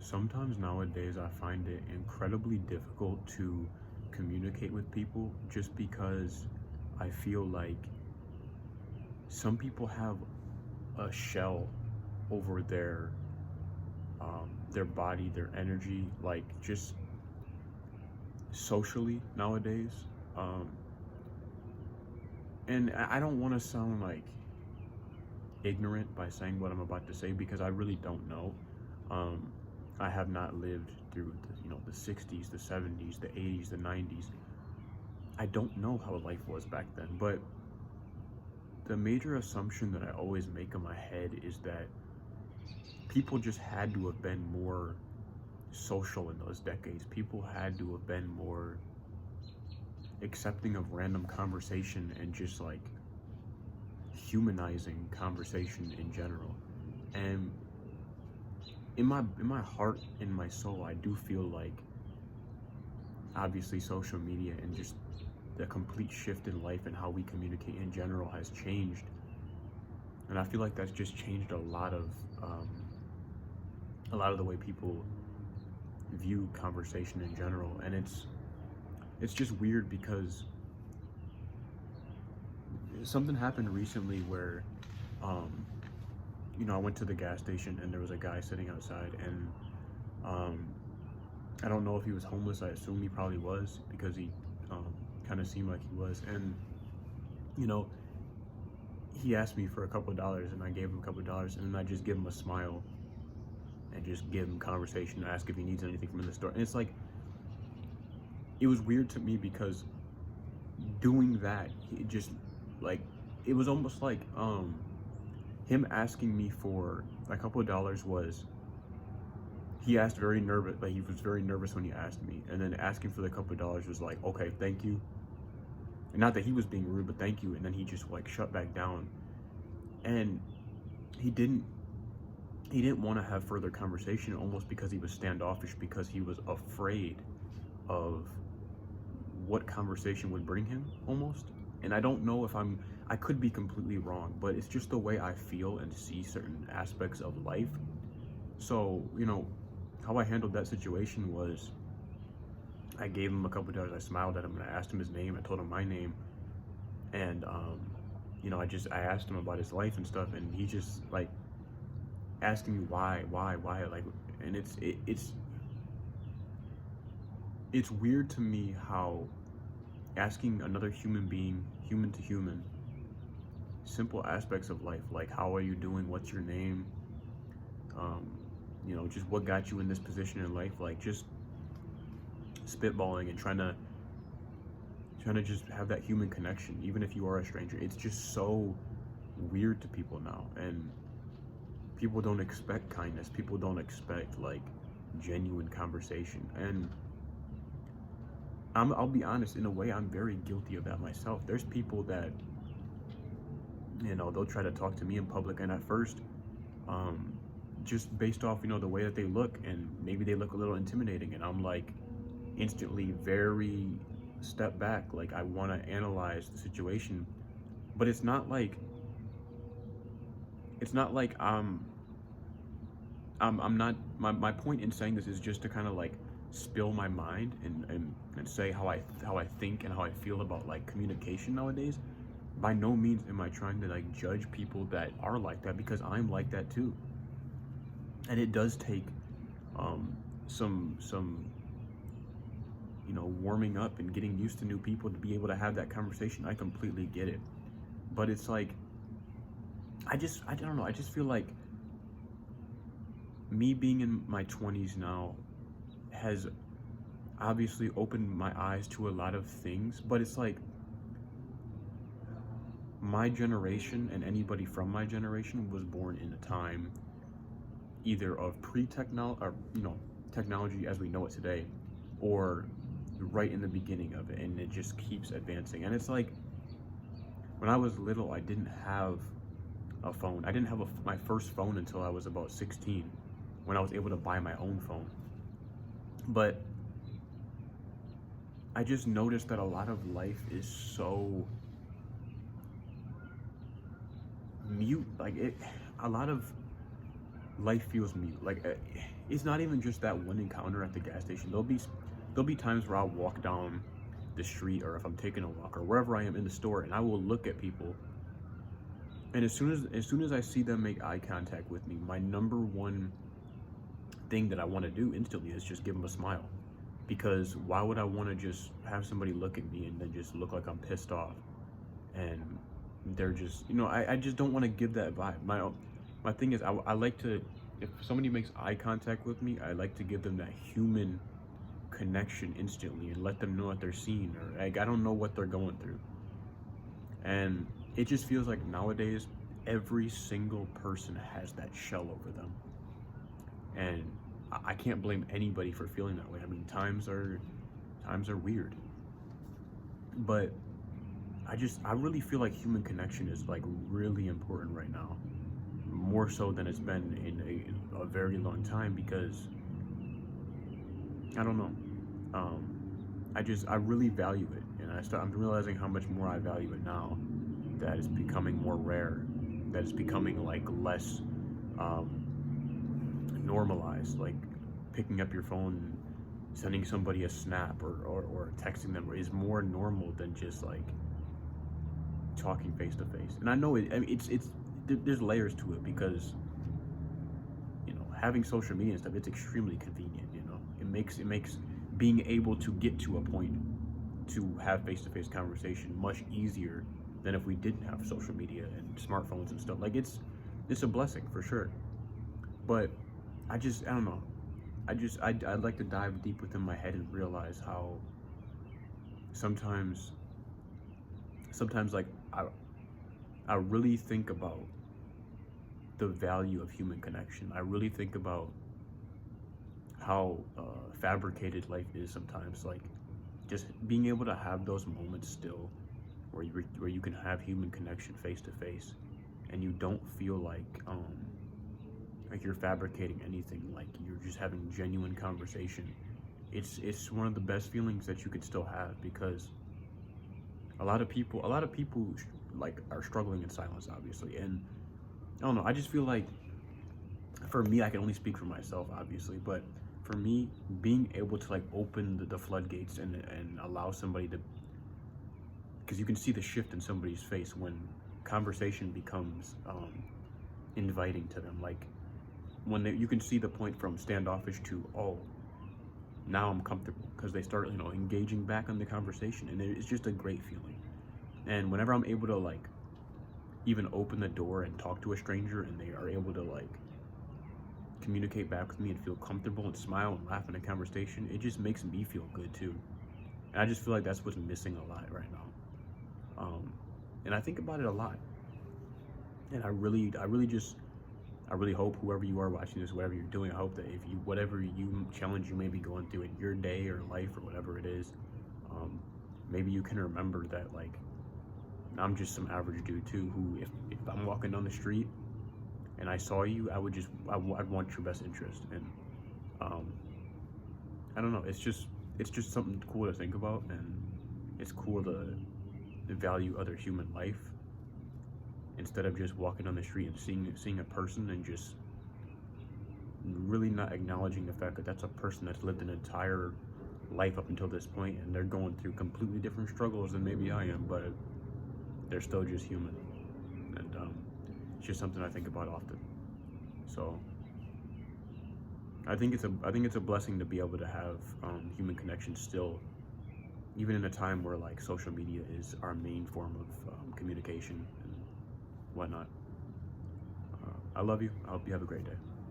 sometimes nowadays I find it incredibly difficult to communicate with people just because I feel like some people have a shell over their body, their energy, like just socially nowadays. Um, and I don't want to sound like ignorant by saying what I'm about to say because I really don't know. Um, I have not lived through the 60s, the 70s, the 80s, the 90s. I don't know how life was back then, but the major assumption that I always make in my head is that people just had to have been more social in those decades. People had to have been more accepting of random conversation and just like humanizing conversation in general. And in my heart, in my soul, I do feel like obviously social media and just the complete shift in life and how we communicate in general has changed. And I feel like that's just changed a lot of the way people view conversation in general. And it's just weird because something happened recently where um, I went to the gas station and there was a guy sitting outside, and um, I don't know if he was homeless. I assume he probably was because he um, kind of seemed like he was. And you know, he asked me for a couple of dollars, and I gave him a couple of dollars, and then I just give him a smile and just give him conversation, ask if he needs anything from the store. And it's like it was weird to me because doing that, he just like it was almost like him asking me for a couple of dollars was he asked very nervous, like he was very nervous when he asked me, and then asking for the couple of dollars was like, okay, thank you. And not that he was being rude, but thank you. And then he just like shut back down, and he didn't he didn't want to have further conversation, almost because he was standoffish, because he was afraid of what conversation would bring him almost. And I don't know if I could be completely wrong, but it's just the way I feel and see certain aspects of life. So how I handled that situation was I gave him a couple of dollars. I smiled at him and I asked him his name. I told him my name, and I asked him about his life and stuff, and he just like asking me why, like. And it's weird to me how asking another human being, human to human, simple aspects of life, like how are you doing, what's your name, um, just what got you in this position in life, like just spitballing and trying to just have that human connection, even if you are a stranger. It's just so weird to people now, and people don't expect kindness. People don't expect like genuine conversation, and I'll be honest, in a way, I'm very guilty of that myself. There's people that, they'll try to talk to me in public, and at first, um, just based off, the way that they look, and maybe they look a little intimidating, and I'm like instantly very step back, like I want to analyze the situation, but it's not like I'm not, my point in saying this is just to kind of like spill my mind and say how I think and how I feel about like communication nowadays. By no means am I trying to like judge people that are like that, because I'm like that too. And it does take some warming up and getting used to new people to be able to have that conversation. I completely get it. But it's like I don't know, I just feel like me being in my 20s now has obviously opened my eyes to a lot of things, but it's like my generation and anybody from my generation was born in a time either of pre-technology, or technology as we know it today, or right in the beginning of it, and it just keeps advancing. And it's like when I was little, I didn't have a phone. I didn't have my first phone until I was about 16, when I was able to buy my own phone. But I just noticed that a lot of life is so mute. Like a lot of life feels mute. Like it's not even just that one encounter at the gas station. There'll be times where I'll walk down the street, or if I'm taking a walk or wherever I am in the store, and I will look at people, and as soon as I see them make eye contact with me, my number one thing that I want to do instantly is just give them a smile. Because why would I want to just have somebody look at me and then just look like I'm pissed off, and they're just, I just don't want to give that vibe. My thing is, I like to, if somebody makes eye contact with me, I like to give them that human connection instantly and let them know that they're seen, or like I don't know what they're going through. And it just feels like nowadays every single person has that shell over them, and I can't blame anybody for feeling that way. I mean, times are weird, but I really feel like human connection is like really important right now, more so than it's been in a very long time, because I don't know. I really value it, and I'm realizing how much more I value it now that it's becoming more rare, that it's becoming like less normalized, like picking up your phone and sending somebody a snap, or texting them is more normal than just like talking face to face. And I know I mean, there's layers to it, because having social media and stuff, it's extremely convenient. It makes being able to get to a point to have face-to-face conversation much easier than if we didn't have social media and smartphones and stuff. Like it's a blessing for sure. But I don't know. I'd like to dive deep within my head and realize how sometimes like I really think about the value of human connection. I really think about how fabricated life is sometimes. Like just being able to have those moments still, where you can have human connection face to face, and you don't feel like you're fabricating anything. Like you're just having genuine conversation. It's one of the best feelings that you could still have, because a lot of people like are struggling in silence, obviously. And I don't know, I just feel like, for me, I can only speak for myself, obviously, but for me, being able to like open the floodgates and allow somebody to, because you can see the shift in somebody's face when conversation becomes inviting to them. Like when you can see the point from standoffish to, oh, now I'm comfortable, because they start engaging back in the conversation, and it's just a great feeling. And whenever I'm able to like even open the door and talk to a stranger, and they are able to like communicate back with me and feel comfortable and smile and laugh in a conversation, it just makes me feel good too. And I just feel like that's what's missing a lot right now. And I think about it a lot. And I really hope, whoever you are watching this, whatever you're doing, I hope that whatever challenge you may be going through in your day or life or whatever it is, maybe you can remember that like I'm just some average dude too, who if I'm walking down the street and I saw you, I'd want your best interest. And I don't know, it's just something cool to think about, and it's cool to value other human life, instead of just walking down the street and seeing a person and just really not acknowledging the fact that that's a person that's lived an entire life up until this point, and they're going through completely different struggles than maybe I am, but they're still just human. And it's just something I think about often. So I think it's a blessing to be able to have human connection still, even in a time where like social media is our main form of communication and whatnot. I love you. I hope you have a great day.